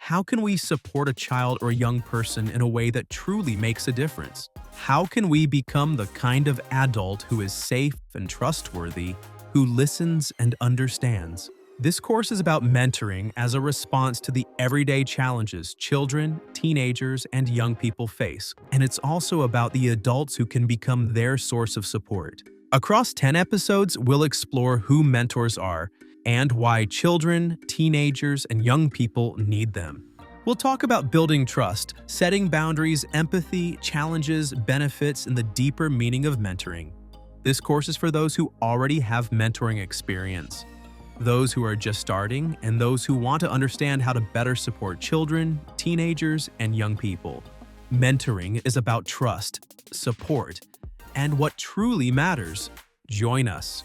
How can we support a child or young person in a way that truly makes a difference? How can we become the kind of adult who is safe and trustworthy, who listens and understands? This course is about mentoring as a response to the everyday challenges children, teenagers, and young people face, and it's also about the adults who can become their source of support. Across 10 episodes, we'll explore who mentors are and why children, teenagers, and young people need them. We'll talk about building trust, setting boundaries, empathy, challenges, benefits, and the deeper meaning of mentoring. This course is for those who already have mentoring experience, those who are just starting, and those who want to understand how to better support children, teenagers, and young people. Mentoring is about trust, support, and what truly matters. Join us.